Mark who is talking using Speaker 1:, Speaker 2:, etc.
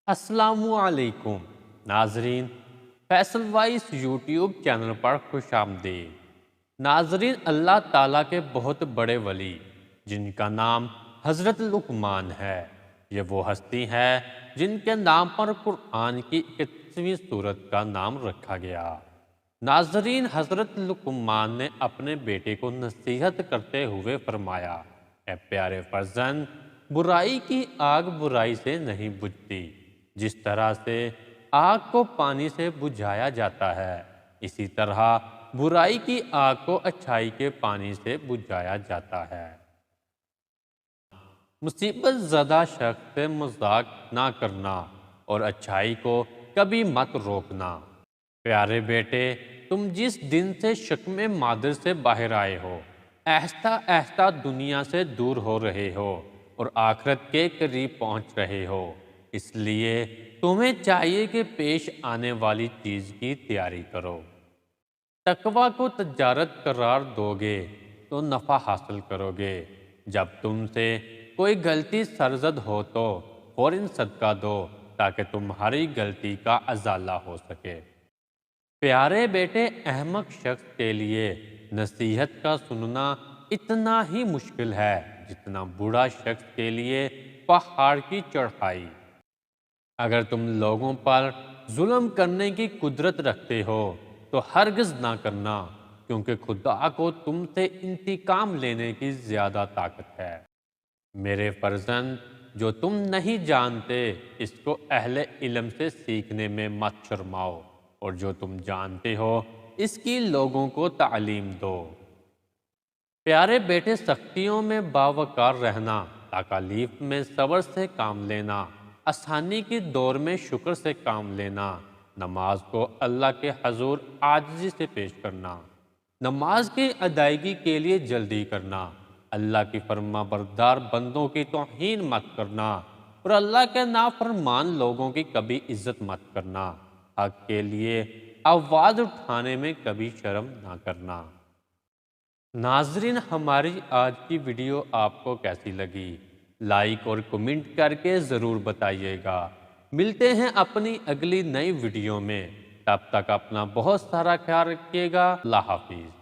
Speaker 1: السلام علیکم ناظرین، فیصل وائس یوٹیوب چینل پر خوش آمدید۔ ناظرین، اللہ تعالیٰ کے بہت بڑے ولی جن کا نام حضرت لقمان ہے، یہ وہ ہستی ہے جن کے نام پر قرآن کی 31ویں سورت کا نام رکھا گیا۔ ناظرین، حضرت لقمان نے اپنے بیٹے کو نصیحت کرتے ہوئے فرمایا، اے پیارے فرزند، برائی کی آگ برائی سے نہیں بجھتی۔ جس طرح سے آگ کو پانی سے بجھایا جاتا ہے، اسی طرح برائی کی آگ کو اچھائی کے پانی سے بجھایا جاتا ہے۔ مصیبت زدہ شخص سے مذاق نہ کرنا اور اچھائی کو کبھی مت روکنا۔ پیارے بیٹے، تم جس دن سے شکم مادر سے باہر آئے ہو، آہستہ آہستہ دنیا سے دور ہو رہے ہو اور آخرت کے قریب پہنچ رہے ہو۔ اس لیے تمہیں چاہیے کہ پیش آنے والی چیز کی تیاری کرو۔ تقوی کو تجارت قرار دو گے تو نفع حاصل کرو گے۔ جب تم سے کوئی غلطی سرزد ہو تو فوراً صدقہ دو تاکہ تمہاری غلطی کا ازالہ ہو سکے۔ پیارے بیٹے، احمق شخص کے لیے نصیحت کا سننا اتنا ہی مشکل ہے جتنا بوڑھا شخص کے لیے پہاڑ کی چڑھائی۔ اگر تم لوگوں پر ظلم کرنے کی قدرت رکھتے ہو تو ہرگز نہ کرنا، کیونکہ خدا کو تم سے انتقام لینے کی زیادہ طاقت ہے۔ میرے فرزند، جو تم نہیں جانتے اس کو اہل علم سے سیکھنے میں مت شرماؤ، اور جو تم جانتے ہو اس کی لوگوں کو تعلیم دو۔ پیارے بیٹے، سختیوں میں باوقار رہنا، تکالیف میں صبر سے کام لینا، آسانی کے دور میں شکر سے کام لینا، نماز کو اللہ کے حضور عاجزی سے پیش کرنا، نماز کی ادائیگی کے لیے جلدی کرنا، اللہ کی فرما بردار بندوں کی توہین مت کرنا اور اللہ کے نافرمان لوگوں کی کبھی عزت مت کرنا، حق کے لیے آواز اٹھانے میں کبھی شرم نہ کرنا۔ ناظرین، ہماری آج کی ویڈیو آپ کو کیسی لگی؟ لائک اور کمنٹ کر کے ضرور بتائیے گا۔ ملتے ہیں اپنی اگلی نئی ویڈیو میں، تب تک اپنا بہت سارا خیال رکھیے گا۔ اللہ حافظ۔